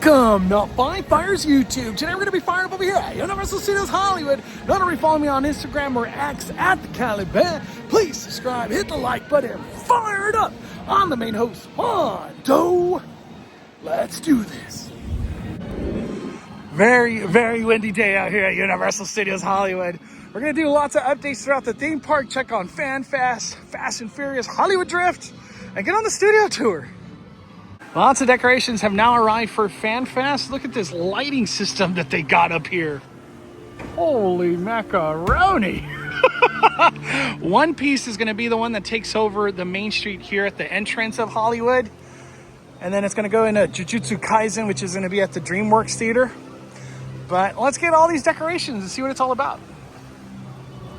Welcome, Not Five Fires YouTube. Today we're going to be fired up over here at Universal Studios Hollywood. Not only follow me on Instagram or X at the Caliban. Please subscribe, hit the like button, fire it up. I'm the main host, Mondo. Let's do this. Very, very windy day out here at Universal Studios Hollywood. We're going to do lots of updates throughout the theme park. Check on FanFest, Fast and Furious, Hollywood Drift, and get on the studio tour. Lots of decorations have now arrived for FanFest. Look at this lighting system that they got up here. Holy macaroni. One piece is going to be the one that takes over the main street here at the entrance of Hollywood. And then it's going to go into Jujutsu Kaisen, which is going to be at the DreamWorks Theater. But let's get all these decorations and see what it's all about.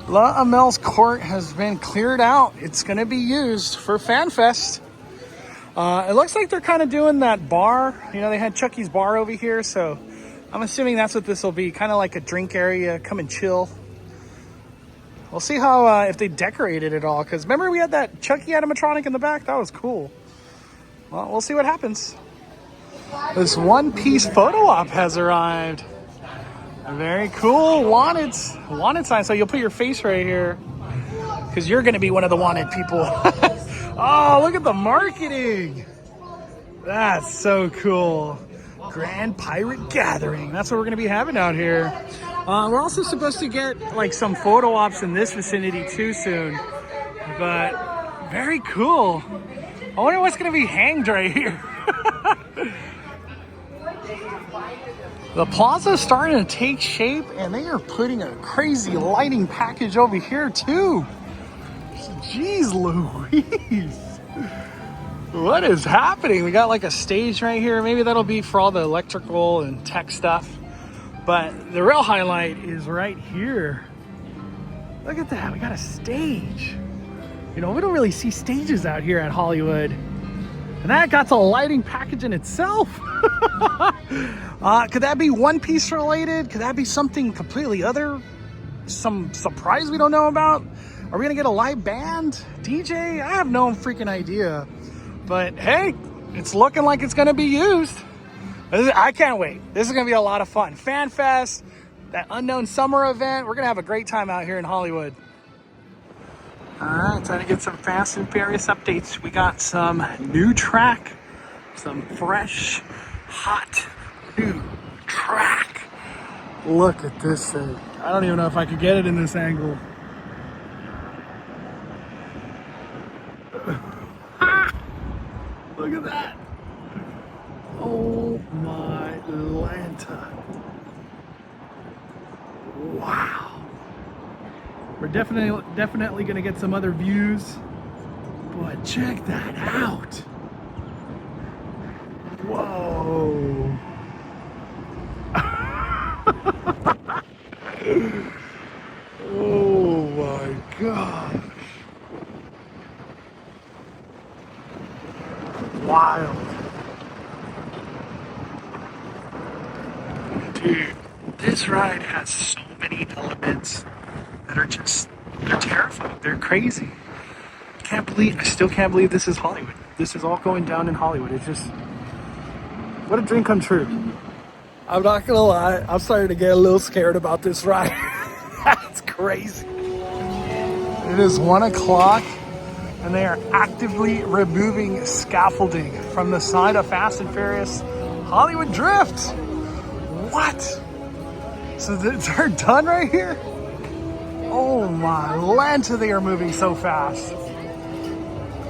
La Amel's Court has been cleared out. It's going to be used for FanFest. It looks like they're kind of doing that bar. You know, they had Chucky's bar over here, so I'm assuming that's what this will be. Kind of like a drink area, come and chill. We'll see how, if they decorated it all. Because remember we had that Chucky animatronic in the back? That was cool. Well, we'll see what happens. This one-piece photo op has arrived. Very cool. Wanted sign. So you'll put your face right here. Because you're going to be one of the wanted people. Oh, look at the marketing. That's so cool. Grand Pirate Gathering. That's what we're going to be having out here. We're also supposed to get like some photo ops in this vicinity too soon. But very cool. I wonder what's going to be hanged right here. The plaza is starting to take shape and they are putting a crazy lighting package over here too. Jeez Louise. What is happening? We got like a stage right here. Maybe that'll be for all the electrical and tech stuff. But the real highlight is right here. Look at that. We got a stage. You know, we don't really see stages out here at Hollywood. And that got a lighting package in itself. Could that be One Piece related? Could that be something completely other? Some surprise we don't know about? Are we gonna get a live band? DJ? I have no freaking idea. But hey, it's looking like it's gonna be used. I can't wait. This is gonna be a lot of fun. FanFest, that unknown summer event. We're gonna have a great time out here in Hollywood. All right, time to get some Fast and Furious updates. We got some new track, some fresh, hot, new track. Look at this thing. I don't even know if I could get it in this angle. Look at that. Oh my Lanta. Wow. We're definitely gonna get some other views, but check that out. Whoa. Oh my gosh. Wild. Dude, this ride has so many elements that are just, they're terrifying. They're crazy. I still can't believe this is Hollywood. This is all going down in Hollywood. It's just, what a dream come true. I'm not gonna lie, I'm starting to get a little scared about this ride. That's crazy. It is 1 o'clock. And they are actively removing scaffolding from the side of Fast and Furious Hollywood Drift. What? So they're done right here? Oh my Lanta, they are moving so fast.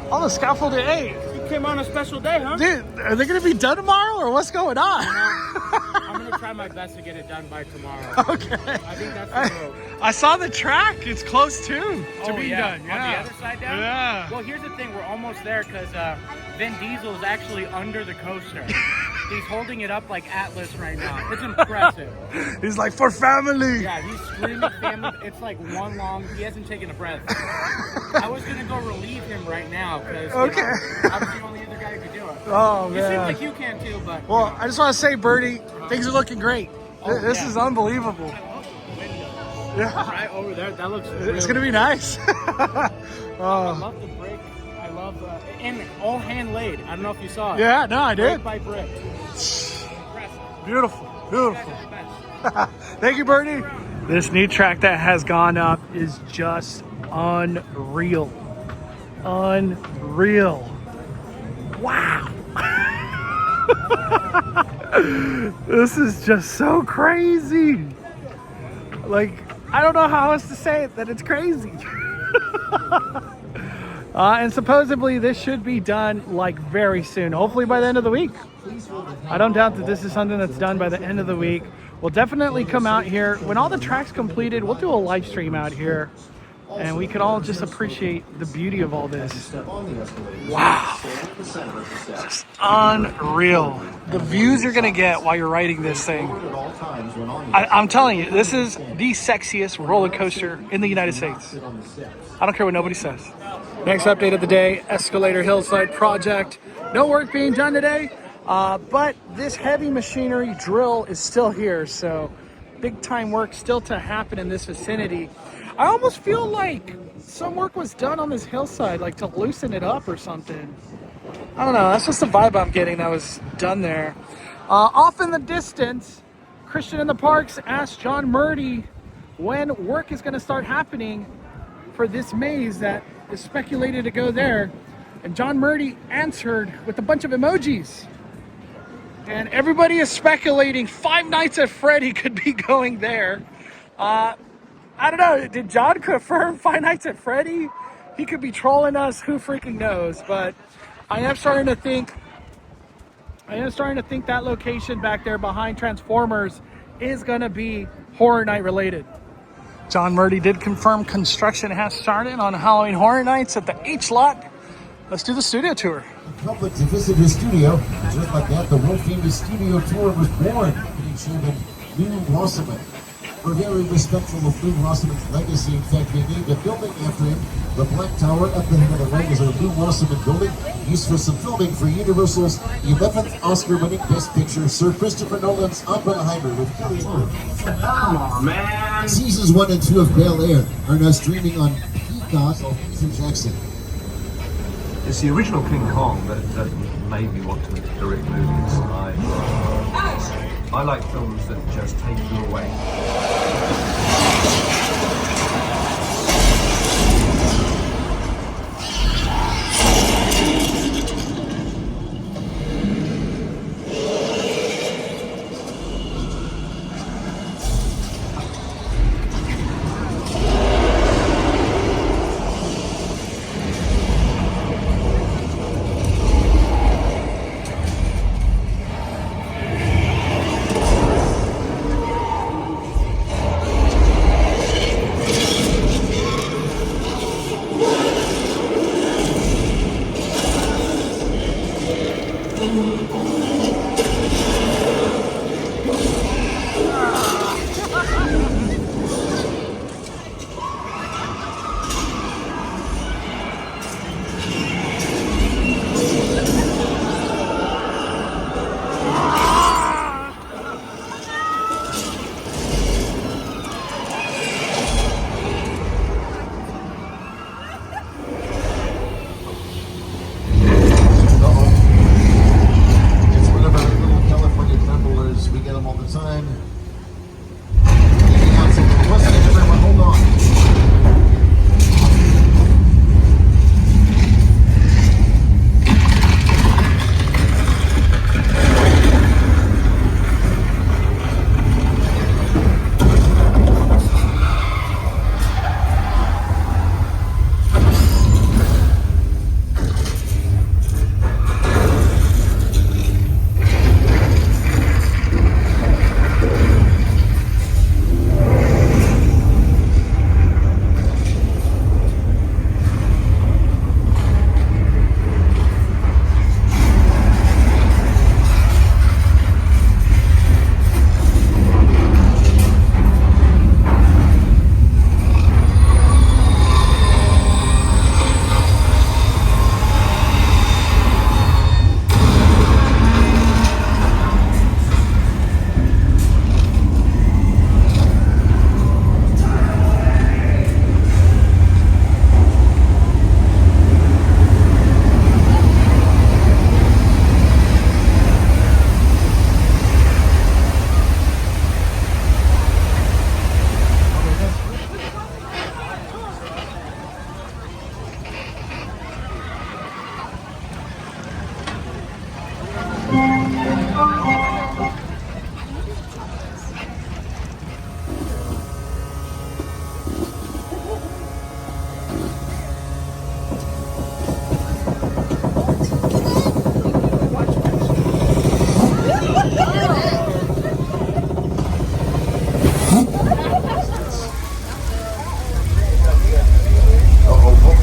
All the scaffolding, hey. You came on a special day, huh? Dude, are they gonna be done tomorrow or what's going on? I'm gonna try my best to get it done by tomorrow. Okay. I think that's the hope. I saw the track. It's close too to being done. Yeah. On the other side down? Yeah. Well, here's the thing. We're almost there because Vin Diesel is actually under the coaster. He's holding it up like Atlas right now. It's impressive. He's like, for family. Yeah, he's screaming family. It's like one long, he hasn't taken a breath. I was gonna go relieve him right now because I was the only other guy who could do it. Oh, man. It seems like you can too, but. Well, I just want to say, Birdie, things are looking great. This is unbelievable. Yeah. Right over there, that looks really It's gonna be nice. I love the brick. I love and all hand laid. I don't know if you saw it. Yeah, no, I did. Brick by brick. Impressive. Beautiful, beautiful. Thank you, Bernie. This new track that has gone up is just unreal. Unreal. Wow. This is just so crazy. Like, I don't know how else to say it, that it's crazy. And supposedly this should be done like very soon, hopefully by the end of the week. I don't doubt that this is something that's done by the end of the week. We'll definitely come out here when all the tracks completed. We'll do a live stream out here and we can all just appreciate the beauty of all this. Wow, just unreal. The views you're gonna get while you're riding this thing. I'm telling you, this is the sexiest roller coaster in the United States. I don't care what nobody says. Next update of the day, Escalator Hillside project. No work being done today, but this heavy machinery drill is still here, so big time work still to happen in this vicinity. I almost feel like some work was done on this hillside, like to loosen it up or something. I don't know, that's just the vibe I'm getting that was done there. Off in the distance, Christian in the Parks asked John Murdy when work is going to start happening for this maze that is speculated to go there. And John Murdy answered with a bunch of emojis. And everybody is speculating Five Nights at Freddy could be going there. I don't know, did John confirm Five Nights at Freddy? He could be trolling us, who freaking knows, but I am starting to think that location back there behind Transformers is gonna be Horror Night related. John Murdy did confirm construction has started on Halloween Horror Nights at the H lot. Let's do the studio tour. Public to visit his studio. Just like that, the world-famous studio tour was born. Being chairman Lou Wasserman. We're very respectful of Lou Wasserman's legacy. In fact, we named a building after him. The Black Tower at the head of the ring is our Lou Wasserman building, used for some filming for Universal's 11th Oscar-winning Best Picture, Sir Christopher Nolan's Oppenheimer with Kelly Moore. Come on, man. Seasons 1 and 2 of Bel Air are now streaming on Peacock. Peter Jackson. It's the original King Kong that made me want to direct movies. I like films that just take you away.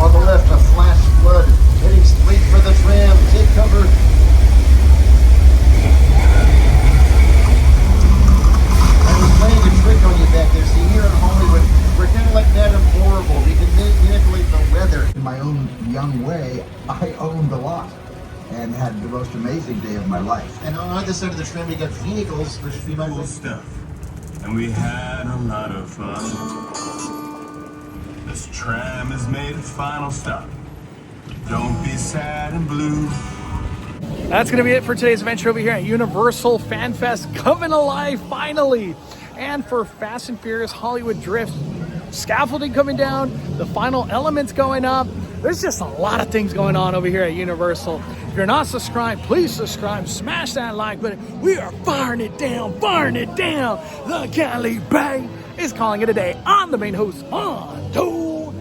On the left, a flash flood heading straight for the tram. Take cover. I was playing a trick on you back there. See, here in Hollywood, we're kind of like Madame Horrible. We can manipulate the weather. In my own young way, I owned a lot and had the most amazing day of my life. And on either side of the tram, we got vehicles, which we might Cool stuff. And we had a lot of fun. This tram has made a final stop. Don't be sad and blue. That's going to be it for today's adventure over here at Universal FanFest, coming alive finally. And for Fast and Furious Hollywood Drift, scaffolding coming down, the final elements going up. There's just a lot of things going on over here at Universal. If you're not subscribed, please subscribe, smash that like button. We are firing it down, firing it down. The Cali Bay is calling it a day. I'm the main host, on to